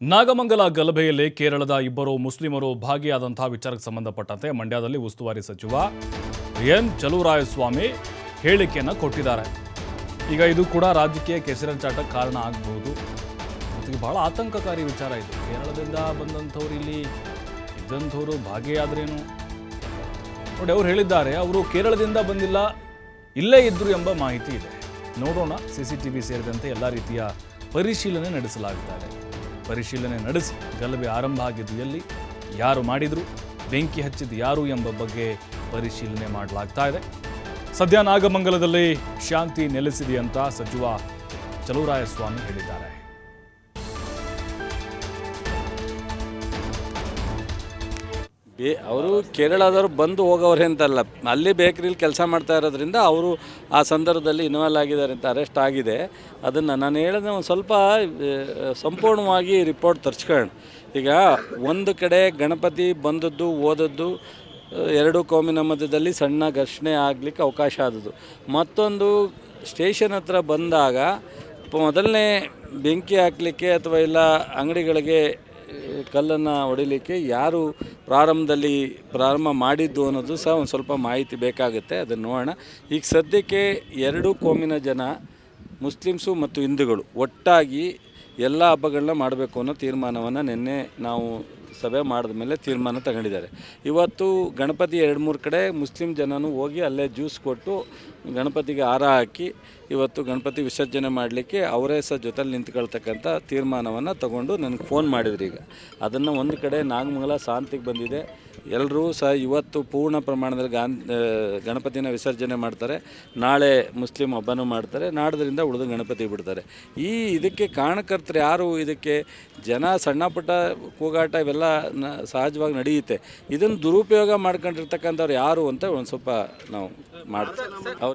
ನಾಗಮಂಗಲ ಗಲಭೆಯಲ್ಲಿ ಕೇರಳದ ಇಬ್ಬರು ಮುಸ್ಲಿಮರು ಭಾಗಿಯಾದಂತಹ ವಿಚಾರಕ್ಕೆ ಸಂಬಂಧಪಟ್ಟಂತೆ ಮಂಡ್ಯದಲ್ಲಿ ಉಸ್ತುವಾರಿ ಸಚಿವ ಎನ್ ಚಲುವರಾಯಸ್ವಾಮಿ ಹೇಳಿಕೆಯನ್ನು ಕೊಟ್ಟಿದ್ದಾರೆ. ಈಗ ಇದು ಕೂಡ ರಾಜಕೀಯ ಕೆಸರೆರಚಾಟಕ್ಕೆ ಕಾರಣ ಆಗಬಹುದು. ಇದು ಬಹಳ ಆತಂಕಕಾರಿ ವಿಚಾರ. ಇದು ಕೇರಳದಿಂದ ಬಂದಂಥವ್ರು ಇಲ್ಲಿ ಇದ್ದಂಥವ್ರು ಭಾಗಿಯಾದ್ರೇನು ನೋಡಿ. ಅವ್ರು ಹೇಳಿದ್ದಾರೆ ಅವರು ಕೇರಳದಿಂದ ಬಂದಿಲ್ಲ, ಇಲ್ಲೇ ಇದ್ರು ಎಂಬ ಮಾಹಿತಿ ಇದೆ. ನೋಡೋಣ. CCTV ಸೇರಿದಂತೆ ಎಲ್ಲ ರೀತಿಯ ಪರಿಶೀಲನೆ ನಡೆಸಲಾಗುತ್ತದೆ. ಪರಿಶೀಲನೆ ನಡೆಸಿ ಗಲಭೆ ಆರಂಭ ಆಗಿದ್ದು ಎಲ್ಲಿ, ಯಾರು ಮಾಡಿದ್ರು, ಬೆಂಕಿ ಹಚ್ಚಿದ್ದು ಯಾರು ಎಂಬ ಬಗ್ಗೆ ಪರಿಶೀಲನೆ ಮಾಡಲಾಗ್ತಾ ಇದೆ. ಸದ್ಯ ನಾಗಮಂಗಲದಲ್ಲಿ ಶಾಂತಿ ನೆಲೆಸಿದೆ ಅಂತ ಸಚಿವ ಚಲುವರಾಯಸ್ವಾಮಿ ಹೇಳಿದ್ದಾರೆ. ಅವರು ಕೇರಳದವರು ಬಂದು ಹೋಗೋರು ಅಂತಲ್ಲ, ಅಲ್ಲಿ ಬೇಕರಿಲಿ ಕೆಲಸ ಮಾಡ್ತಾ ಇರೋದ್ರಿಂದ ಅವರು ಆ ಸಂದರ್ಭದಲ್ಲಿ ಇನ್ವಾಲ್ವ್ ಆಗಿದ್ದಾರೆ ಅಂತ ಅರೆಸ್ಟ್ ಆಗಿದೆ. ಅದನ್ನು ನಾನು ಹೇಳಿದ ಒಂದು ಸ್ವಲ್ಪ ಸಂಪೂರ್ಣವಾಗಿ ರಿಪೋರ್ಟ್ ತರಿಸ್ಕೊಳ್ಳೋಣ. ಈಗ ಒಂದು ಕಡೆ ಗಣಪತಿ ಬಂದದ್ದು ಓದದ್ದು ಎರಡು ಕೋಮಿನ ಮಧ್ಯದಲ್ಲಿ ಸಣ್ಣ ಘರ್ಷಣೆ ಆಗಲಿಕ್ಕೆ ಅವಕಾಶ ಆದದ್ದು. ಮತ್ತೊಂದು ಸ್ಟೇಷನ್ ಹತ್ರ ಬಂದಾಗ ಮೊದಲನೇ ಬೆಂಕಿ ಹಾಕಲಿಕ್ಕೆ ಅಥವಾ ಇಲ್ಲ ಅಂಗಡಿಗಳಿಗೆ ಕಲ್ಲನ್ನು ಹೊಡಿಲಿಕ್ಕೆ ಯಾರು ಪ್ರಾರಂಭ ಮಾಡಿದ್ದು ಅನ್ನೋದು ಸಹ ಒಂದು ಸ್ವಲ್ಪ ಮಾಹಿತಿ ಬೇಕಾಗುತ್ತೆ. ಅದನ್ನು ನೋಡೋಣ. ಈಗ ಸದ್ಯಕ್ಕೆ ಎರಡು ಕೋಮಿನ ಜನ, ಮುಸ್ಲಿಮ್ಸು ಮತ್ತು ಹಿಂದೂಗಳು ಒಟ್ಟಾಗಿ ಎಲ್ಲ ಹಬ್ಬಗಳನ್ನ ಮಾಡಬೇಕು ಅನ್ನೋ ತೀರ್ಮಾನವನ್ನು ನಿನ್ನೆ ನಾವು ಸಭೆ ಮಾಡಿದ ಮೇಲೆ ತೀರ್ಮಾನ ತಗೊಂಡಿದ್ದಾರೆ. ಇವತ್ತು ಗಣಪತಿ 2-3 ಕಡೆ ಮುಸ್ಲಿಂ ಜನನೂ ಹೋಗಿ ಅಲ್ಲೇ ಜ್ಯೂಸ್ ಕೊಟ್ಟು ಗಣಪತಿಗೆ ಹಾರ ಹಾಕಿ ಇವತ್ತು ಗಣಪತಿ ವಿಸರ್ಜನೆ ಮಾಡಲಿಕ್ಕೆ ಅವರೇ ಸಹ ಜೊತೆಲಿ ನಿಂತ್ಕೊಳ್ತಕ್ಕಂಥ ತೀರ್ಮಾನವನ್ನು ತಗೊಂಡು ನನಗೆ ಫೋನ್ ಮಾಡಿದ್ರು. ಈಗ ಅದನ್ನು ಒಂದು ಕಡೆ ನಾಗಮಂಗಲ ಶಾಂತಿಗೆ ಬಂದಿದೆ. ಎಲ್ಲರೂ ಸಹ ಇವತ್ತು ಪೂರ್ಣ ಪ್ರಮಾಣದಲ್ಲಿ ಗಣಪತಿನ ವಿಸರ್ಜನೆ ಮಾಡ್ತಾರೆ. ನಾಳೆ ಮುಸ್ಲಿಂ ಹಬ್ಬನೂ ಮಾಡ್ತಾರೆ. ನಾಡ್ದರಿಂದ ಉಳಿದು ಗಣಪತಿ ಬಿಡ್ತಾರೆ. ಇದಕ್ಕೆ ಕಾರಣಕರ್ತರು ಯಾರು? ಇದಕ್ಕೆ ಜನ ಸಣ್ಣ ಪುಟ್ಟ ಕೂಗಾಟ ಇವೆಲ್ಲ ಸಹಜವಾಗಿ ನಡೆಯುತ್ತೆ. ಇದನ್ನು ದುರುಪಯೋಗ ಮಾಡ್ಕೊಂಡಿರ್ತಕ್ಕಂಥವ್ರು ಯಾರು ಅಂತ ಒಂದು ಸ್ವಲ್ಪ ನಾವು ಮಾಡ್ತೀವಿ. ಅವ್ರು